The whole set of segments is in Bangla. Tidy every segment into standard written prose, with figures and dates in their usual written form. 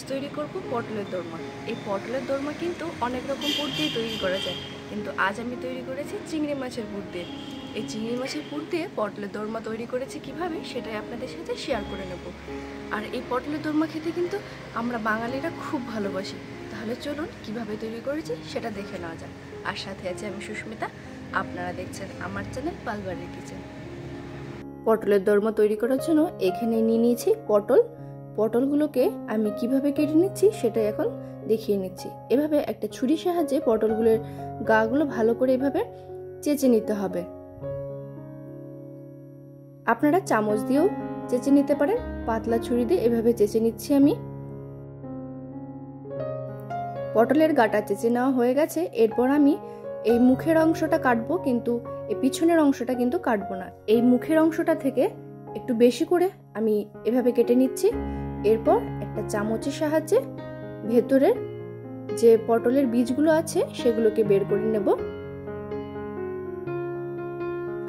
তৈরি করব পটলের দোরমা। এই পটলের দোরমা কিন্তু অনেক রকম পুর দিয়ে তৈরি করা যায়, কিন্তু আজ আমি তৈরি করেছি চিংড়ি মাছের পুর দিয়ে। এই চিংড়ি মাছের পুর দিয়ে পটলের দোরমা তৈরি করেছি কিভাবে, সেটাই আপনাদের সাথে শেয়ার করে নেব। আর এই পটলের দোরমা খেতে কিন্তু আমরা বাঙালিরা খুব ভালোবাসি। তাহলে চলুন কিভাবে তৈরি করেছি সেটা দেখে নেওয়া যাক। আর সাথে আছে আমি সুস্মিতা, আপনারা দেখছেন আমার চ্যানেল পালবাড়ির কিচেন। পটলের দোরমা তৈরি করার জন্য এখানে নিয়ে নিয়েছি পটলগুলোকে আমি কিভাবে কেটে নিচ্ছি সেটাই এখন দেখিয়ে নিচ্ছি। এভাবে একটা ছুরির সাহায্যে পটলগুলোর গাগুলো ভালো করে এভাবে চেঁচে নিতে হবে। আপনারা চামচ দিয়েও চেঁচে নিতে পারেন, পাতলা ছুরি দিয়ে এভাবে চেঁচে নিচ্ছি আমি। পটলের গাটা চেঁচে নেওয়া হয়ে গেছে। এরপর আমি এই মুখের অংশটা কাটবো, কিন্তু এই পিছনের অংশটা কিন্তু কাটবো না। এই মুখের অংশটা থেকে একটু বেশি করে আমি এভাবে কেটে নিচ্ছি। এরপর একটা চামচের সাহায্যে ভেতরের যে পটলের বীজগুলো আছে সেগুলোকে বের করে নেব।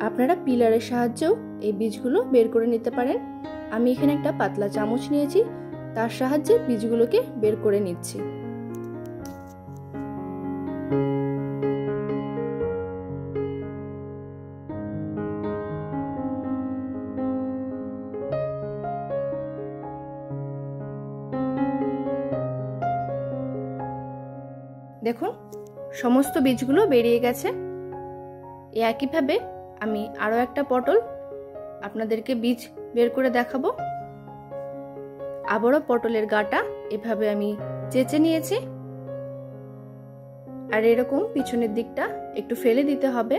আপনারা পিলারের সাহায্যেও এই বীজগুলো বের করে নিতে পারেন। আমি এখানে একটা পাতলা চামচ নিয়েছি, তার সাহায্যে বীজগুলোকে বের করে নিচ্ছি। দেখুন সমস্ত বীজগুলো বেরিয়ে গেছে। একইভাবে আমি আরো একটা পটল আপনাদেরকে বীজ বের করে দেখাবো। আবারও পটলের গাটা এভাবে আমি চেঁচে নিয়েছি, আর এরকম পিছনের দিকটা একটু ফেলে দিতে হবে,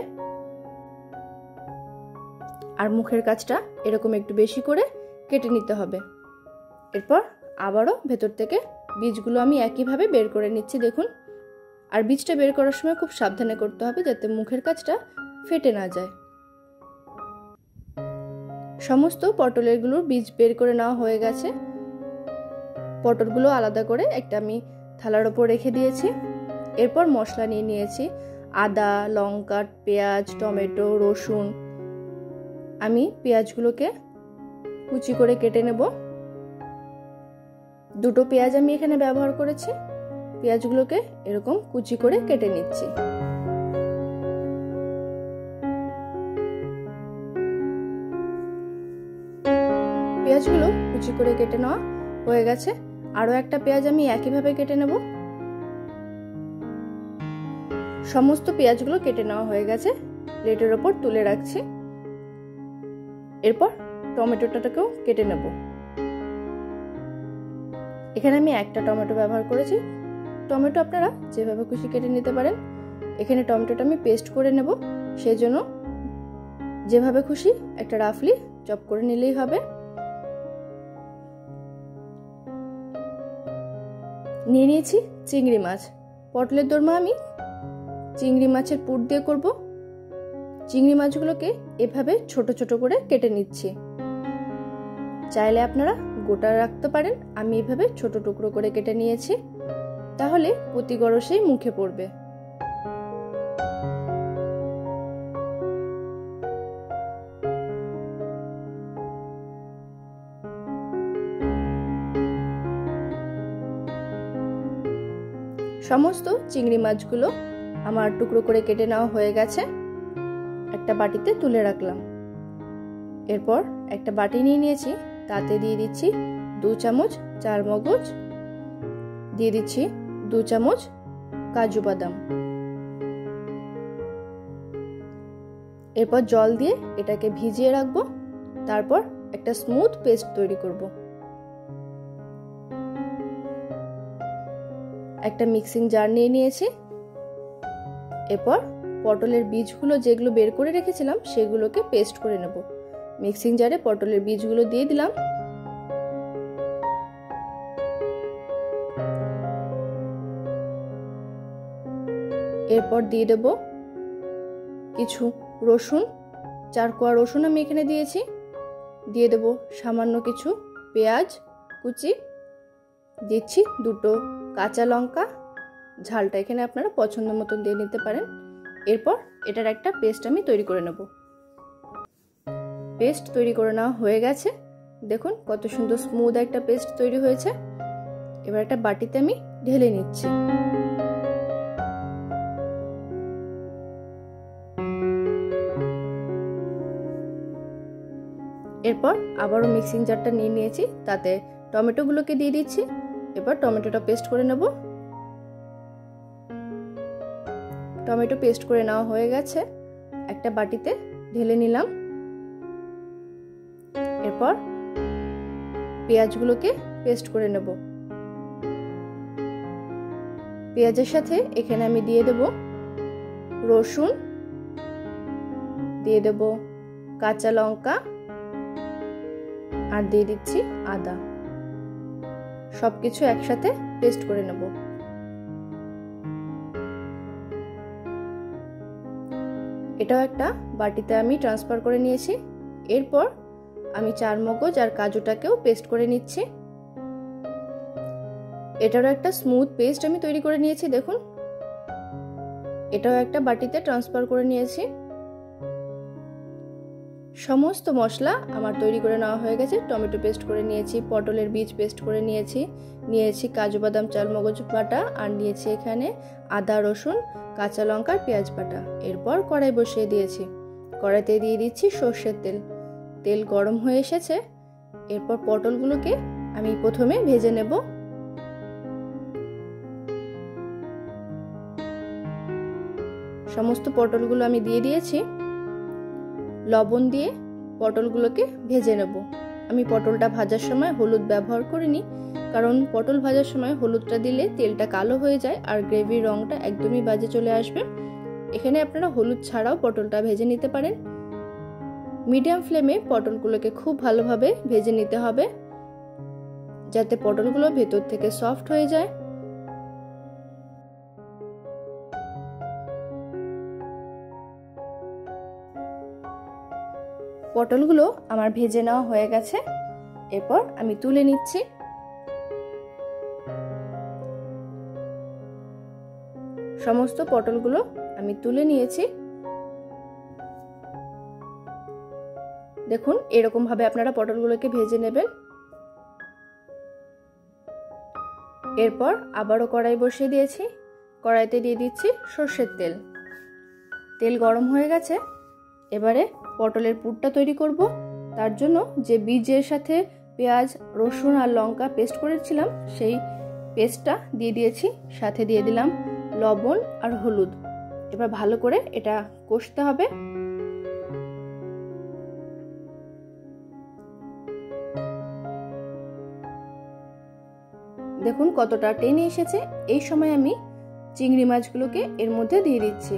আর মুখের কাছটা এরকম একটু বেশি করে কেটে নিতে হবে। এরপর আবারও ভেতর থেকে বীজগুলো আমি একইভাবে বের করে নিচ্ছি। দেখুন, আর বীজটা বের করার সময় খুব সাবধানে করতে হবে যাতে মুখের কাছটা ফেটে না যায়। সমস্ত পটলেরগুলোর বীজ বের করে নেওয়া হয়ে গেছে। পটলগুলো আলাদা করে একটা আমি থালার ওপর রেখে দিয়েছি। এরপর মশলা নিয়ে নিয়েছি আদা, লঙ্কা, পেঁয়াজ, টমেটো, রসুন। আমি পেঁয়াজগুলোকে কুচি করে কেটে নেব। দুটো পেঁয়াজ আমি এখানে ব্যবহার করেছি। পেঁয়াজগুলোকে এরকম কুচি করে কেটে নিচ্ছি। পেঁয়াজগুলো কুচি করে কেটে নেওয়া হয়ে গেছে। আরো একটা পেঁয়াজ আমি একইভাবে কেটে নেব। সমস্ত পেঁয়াজগুলো কেটে নেওয়া হয়ে গেছে, প্লেটের ওপর তুলে রাখছি। এরপর টমেটোটাকেও কেটে নেব। এখানে আমি একটা টমেটো ব্যবহার করেছি। টমেটো আপনারা যেভাবে খুশি কেটে নিতে পারেন। এখানে টমেটোটা আমি পেস্ট করে নেব, সেই জন্য যেভাবে খুশি একটা রাফলি চপ করে নিলেই হবে। নিয়ে নিয়েছি চিংড়ি মাছ। পটলের দোরমা আমি চিংড়ি মাছের পুর দিয়ে করব। চিংড়ি মাছগুলোকে এভাবে ছোট ছোট করে কেটে নিচ্ছি। চাইলে আপনারা গোটা রাখতে পারেন, আমি এভাবে ছোট টুকরো করে কেটে নিয়েছি, তাহলে প্রতি গরসেই মুখে পড়বে। সমস্ত চিংড়ি মাছগুলো আমার টুকরো করে কেটে নেওয়া হয়ে গেছে। একটা বাটিতে তুলে রাখলাম। এরপর একটা বাটি নিয়ে নিয়েছি, তাতে দিয়ে দিচ্ছি 2 চামচ চারমগজ, দিয়ে দিচ্ছি 2 চামচ কাজু বাদাম। এরপর জল দিয়ে এটাকে ভিজিয়ে রাখবো। তারপর একটা স্মুথ পেস্ট তৈরি করব। একটা মিক্সিং জার নিয়ে নিয়েছি। এরপর পটলের বীজগুলো যেগুলো বের করে রেখেছিলাম সেগুলোকে পেস্ট করে নেব। মিক্সিং জারে পটলের বীজগুলো দিয়ে দিলাম। এরপর দিয়ে দেব কিছু রসুন, 4 কোয়া রসুন আমি এখানে দিয়েছি। দিয়ে দেব সামান্য কিছু পেঁয়াজ কুচি, দিচ্ছি 2টো কাঁচা লঙ্কা। ঝালটা এখানে আপনারা পছন্দ মতন দিয়ে নিতে পারেন। এরপর এটার একটা পেস্ট আমি তৈরি করে নেব। পেস্ট তৈরি করে নেওয়া হয়ে গেছে। দেখুন কত সুন্দর স্মুথ একটা পেস্ট তৈরি হয়েছে। এবার একটা বাটিতে আমি ঢেলে নিচ্ছি। এরপর আবারও মিক্সিং জারটা নিয়ে নিয়েছি, তাতে টমেটোগুলোকে দিয়ে দিচ্ছি। এবার টমেটোটা পেস্ট করে নেব। টমেটো পেস্ট করে নেওয়া হয়ে গেছে, একটা বাটিতে ঢেলে নিলাম। এরপর পেঁয়াজগুলোকে পেস্ট করে নেব। পেঁয়াজের সাথে এখানে আমি দিয়ে দেব রসুন, দিয়ে দেব কাঁচা লঙ্কা, আর দিয়ে দিচ্ছি আদা। সবকিছু একসাথে পেস্ট করে নেব। এটাও একটা বাটিতে আমি ট্রান্সফার করে নিয়েছি। এরপর আমি চারমগজ আর কাজুটাকেও পেস্ট করে নিচ্ছি। এটারও একটা স্মুথ পেস্ট আমি তৈরি করে নিয়েছি। দেখুন, এটাও একটা বাটিতে ট্রান্সফার করে নিয়েছি। সমস্ত মশলা আমার তৈরি করে নেওয়া হয়ে গেছে। টমেটো পেস্ট করে নিয়েছি, পটলের বীজ পেস্ট করে নিয়েছি কাজু বাদাম চালমগজ বাটা, আর নিয়েছি এখানে আদা রসুন কাঁচা লঙ্কার পেঁয়াজ বাটা। এরপর কড়াই বসিয়ে দিয়েছি। কড়াইতে দিয়ে দিচ্ছি সর্ষের তেল। তেল গরম হয়ে এসেছে। এরপর পটলগুলোকে আমি প্রথমে ভেজে নেব। সমস্ত পটলগুলো আমি দিয়ে দিয়েছি। লবণ দিয়ে পটলগুলোকে ভেজে নেব। আমি পটলটা ভাজার সময় হলুদ ব্যবহার করিনি, কারণ পটল ভাজার সময় হলুদটা দিলে তেলটা কালো হয়ে যায় আর গ্রেভির রংটা একদমই বাজে চলে আসবে। এখানে আপনারা হলুদ ছাড়াও পটলটা ভেজে নিতে পারেন। মিডিয়াম ফ্লেমে পটলগুলোকে খুব ভালোভাবে ভেজে নিতে হবে, যাতে পটলগুলো ভেতর থেকে সফট হয়ে যায়। পটলগুলো আমার ভেজে নেওয়া হয়ে গেছে। এরপর আমি তুলে নিচ্ছি। সমস্ত পটলগুলো আমি তুলে নিয়েছি। দেখুন, এরকম ভাবে আপনারা পটলগুলোকে ভেজে নেবেন। এরপর আবারও কড়াই বসিয়ে দিয়েছি। কড়াইতে দিয়ে দিচ্ছি সর্ষের তেল। তেল গরম হয়ে গেছে। এবারে পটলের পুরটা তৈরি করব। তার জন্য যে বীজের সাথে পেঁয়াজ রসুন আর লঙ্কা পেস্ট করেছিলাম, সেই পেস্টটা দিয়ে দিয়েছি। সাথে দিয়ে দিলাম লবণ আর হলুদ। এবার ভালো করে এটা কষতে হবে। দেখুন কতটা টেনে এসেছে। এই সময় আমি চিংড়ি মাছগুলোকে এর মধ্যে দিয়ে দিচ্ছি।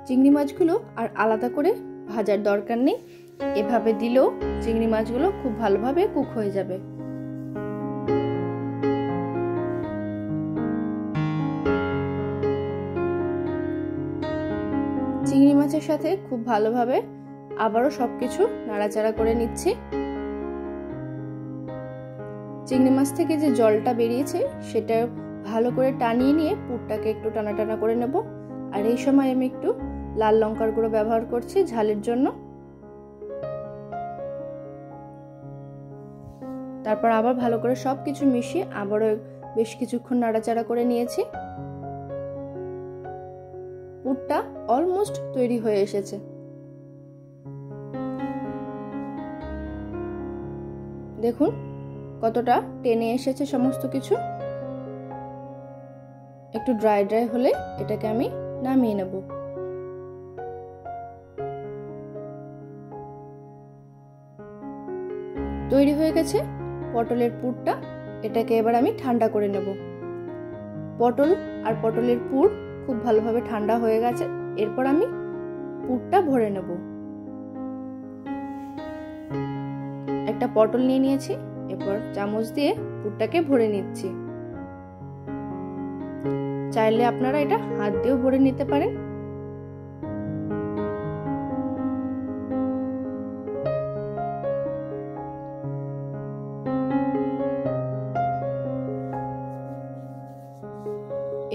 চিংড়ি মাছগুলো আর আলাদা করে ভাজার দরকার নেই, এভাবে দিলেও চিংড়ি মাছগুলো খুব ভালোভাবে কুক হয়ে যাবে। চিংড়ি মাছের সাথে খুব ভালোভাবে আবারও সবকিছু নাড়াচাড়া করে নিচ্ছি। চিংড়ি মাছ থেকে যে জলটা বেরিয়েছে সেটা ভালো করে টানিয়ে নিয়ে পুরটাকে একটু টানা টানা করে নেব। আর এই সময় আমি একটু লাল লঙ্কার গুঁড়ো ব্যবহার করছি ঝালের জন্য। তারপর আবার ভালো করে সবকিছু মিশিয়ে আবারও বেশ কিছুক্ষণ নাড়াচাড়া করে নিয়েছি। পুরটা অলমোস্ট তৈরি হয়ে এসেছে। দেখুন কতটা টেনে এসেছে সমস্ত কিছু। একটু ড্রাই ড্রাই হলে এটাকে আমি নামিয়ে নেব। তৈরি হয়ে গেছে পটলের পুরটা। এটাকে এবার আমি ঠান্ডা করে নেব। পটল আর পটলের পুর খুব ভালোভাবে ঠান্ডা হয়ে গেছে। এরপর আমি পুরটা ভরে নেব। একটা পটল নিয়ে নিয়েছি। এরপর চামচ দিয়ে পুরটাকে ভরে নিচ্ছি। চাইলে আপনারা এটা হাত দিয়েও ভরে নিতে পারেন।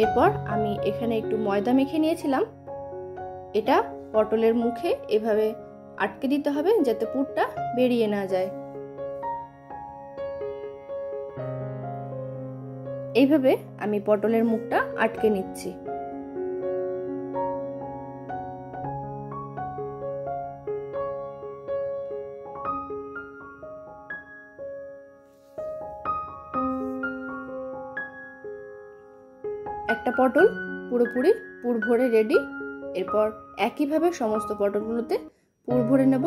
এরপর আমি এখানে একটু ময়দা মেখে নিয়েছিলাম। এটা পটলের মুখে এভাবে আটকে দিতে হবে যাতে পুরটা বেরিয়ে না যায়। এইভাবে আমি পটলের মুখটা আটকে নিচ্ছি। একটা পটল পুরোপুরি পুর ভরে রেডি। এরপর একইভাবে সমস্ত পটলগুলোতে পুর ভরে নেব।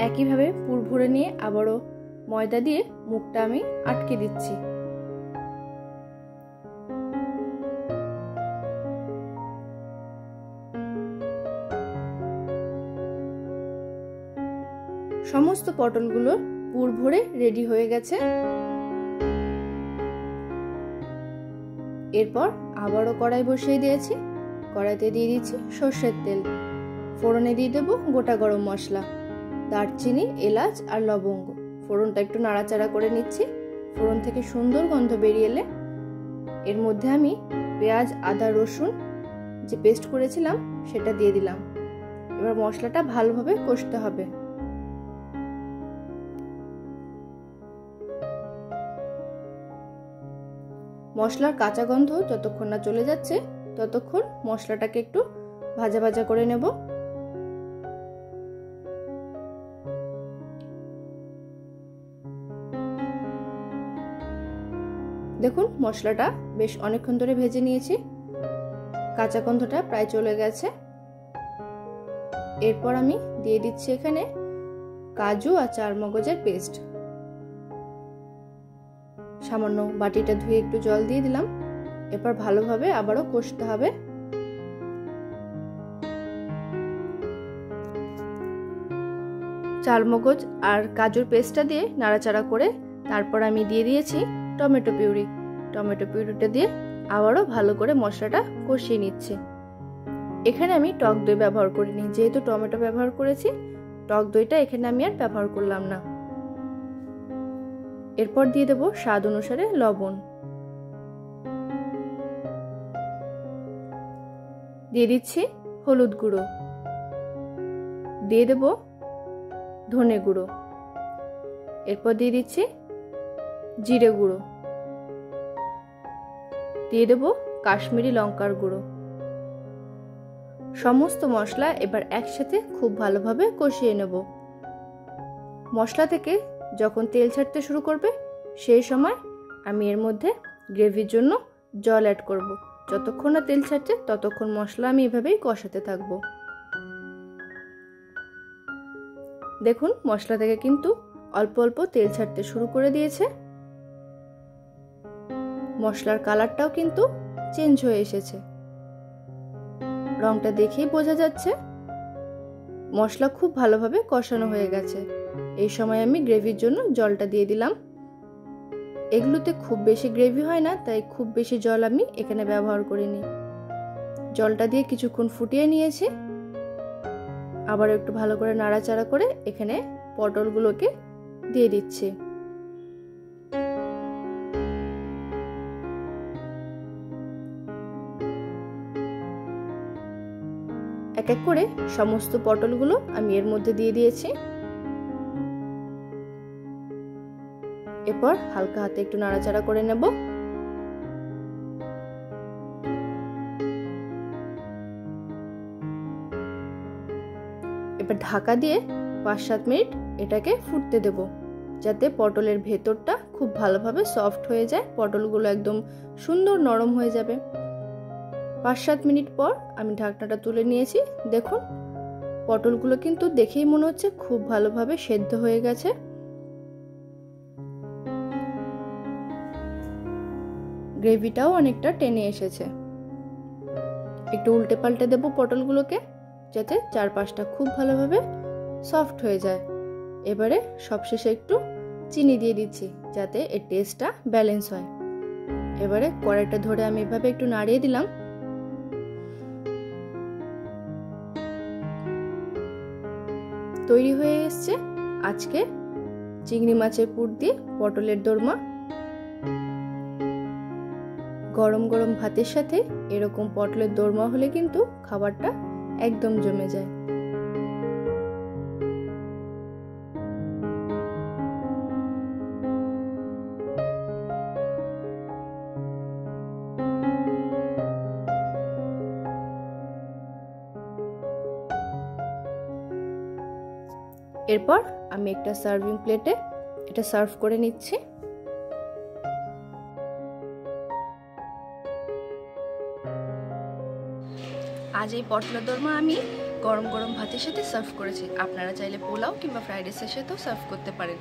একইভাবে পুর ভরে নিয়ে আবারও ময়দা দিয়ে মুখটা আমি আটকে দিচ্ছি। সমস্ত পটলগুলো পুর ভরে রেডি হয়ে গেছে। এরপর আবারও কড়াই বসিয়ে দিয়েছি। কড়াইতে দিয়ে দিচ্ছি সর্ষের তেল। ফোড়নে দিয়ে দেবো গোটা গরম মশলা, দারচিনি, এলাচ আর লবঙ্গ। ফোড়নটা একটু নাড়াচাড়া করে নিচ্ছি। ফোড়ন থেকে সুন্দর গন্ধ বেরিয়ে এলে এর মধ্যে আমি পেঁয়াজ, আদা, রসুন যে পেস্ট করেছিলাম সেটা দিয়ে দিলাম। এবার মশলাটা ভালোভাবে কষতে হবে। মশলার কাঁচা গন্ধ যতক্ষণ না চলে যাচ্ছে ততক্ষণ মশলাটাকে একটু ভাজা ভাজা করে নেব। দেখুন মশলাটা বেশ অনেকক্ষণ ধরে ভেজে নিয়েছি, কাঁচা গন্ধটা প্রায় চলে গেছে। এরপর আমি দিয়ে দিচ্ছি এখানে কাজু আর চারমগজের পেস্ট। সামান্য বাটিটা ধুয়ে একটু জল দিয়ে দিলাম। এরপর ভালোভাবে আবারও কষতে হবে। চারমগজ আর কাজুর পেস্টটা দিয়ে নাড়াচাড়া করে তারপর আমি দিয়ে দিয়েছি টমেটো পিউরি। টমেটো পিউরিটা দিয়ে আবারও ভালো করে মশলাটা কষিয়ে নিচ্ছি। এখানে আমি টক দই ব্যবহার করিনি, যেহেতু টমেটো ব্যবহার করেছি টক দইটা এখানে আমি আর ব্যবহার করলাম না। এরপর দিয়ে দেবো স্বাদ অনুসারে লবণ, দিয়ে দিচ্ছি হলুদ গুঁড়ো, দিয়ে দেবো ধনে গুঁড়ো, এরপর দিয়ে দিচ্ছি জিরে গুঁড়ো, দিয়ে দেবো কাশ্মীরি লঙ্কার গুঁড়ো। সমস্ত মশলা এবার একসাথে খুব ভালোভাবে কষিয়ে নেব। মশলা থেকে যখন তেল ছাড়তে শুরু করবে সেই সময় আমি এর মধ্যে গ্রেভির জন্য জল অ্যাড করব। যতক্ষণ না তেল ছাড়ছে ততক্ষণ মশলা আমি এভাবেই কষাতে থাকব। দেখুন মশলা থেকে কিন্তু অল্প অল্প তেল ছাড়তে শুরু করে দিয়েছে। মশলার কালারটাও কিন্তু চেঞ্জ হয়ে এসেছে, রংটা দেখেই বোঝা যাচ্ছে মশলা খুব ভালোভাবে কষানো হয়ে গেছে। এই সময় আমি গ্রেভির জন্য জলটা দিয়ে দিলাম। এগুলোতে খুব বেশি গ্রেভি হয় না, তাই খুব বেশি জল আমি এখানে ব্যবহার করিনি। জলটা দিয়ে কিছুক্ষণ ফুটিয়ে নিয়েছি। আবার একটু ভালো করে নাড়াচাড়া করে এখানে পটলগুলোকে দিয়ে দিচ্ছি। এক এক করে সমস্ত পটলগুলো আমি এর মধ্যে দিয়ে দিয়েছি। এরপর হালকা হাতে একটু নাড়াচাড়া করে নেব। এবার ঢাকা দিয়ে 5-7 মিনিট এটাকে ফুটতে দেব, যাতে পটলের ভেতরটা খুব ভালোভাবে সফট হয়ে যায়, পটলগুলো একদম সুন্দর নরম হয়ে যাবে। 5-7 মিনিট পর আমি ঢাকনাটা তুলে নিয়েছি। দেখুন পটলগুলো কিন্তু দেখেই মনে হচ্ছে খুব ভালোভাবে সেদ্ধ হয়ে গেছে। গ্রেভিটাও অনেকটা টেনে এসেছে। একটু উল্টে পাল্টে দেবো পটলগুলোকে, যাতে চারপাশটা খুব ভালোভাবে সফট হয়ে যায়। এবারে সবশেষে একটু চিনি দিয়ে দিচ্ছি, যাতে এর টেস্টটা ব্যালেন্স হয়। এবারে কড়াইটা ধরে আমি এভাবে একটু নাড়িয়ে দিলাম। তৈরি হয়ে এসছে আজকে চিংড়ি মাছের পুর দিয়ে পটলের দোরমা। গরম গরম ভাতের সাথে এরকম পটলের দোরমা হলে কিন্তু খাবারটা একদম জমে যায়। এরপর আমি একটা সার্ভিং প্লেটে এটা সার্ভ করে নিচ্ছি। আজ এই পটলের দোরমা আমি গরম গরম ভাতের সাথে সার্ভ করেছি। আপনারা চাইলে পোলাও কিংবা ফ্রাইড রাইসের সাথেও সার্ভ করতে পারেন,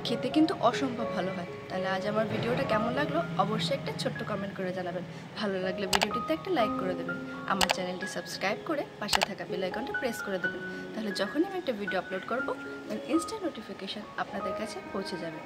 খেতে কিন্তু অসম্ভব ভালো হয়। তাহলে আজ আমার ভিডিওটা কেমন লাগলো অবশ্যই একটা ছোট্ট কমেন্ট করে জানাবেন। ভালো লাগলে ভিডিওটিতে একটা লাইক করে দেবেন, আমার চ্যানেলটি সাবস্ক্রাইব করে পাশে থাকা বেল আইকনটা প্রেস করে দেবেন। তাহলে যখনই আমি একটা ভিডিও আপলোড করব ইনস্ট্যান্ট নোটিফিকেশান আপনাদের কাছে পৌঁছে যাবে।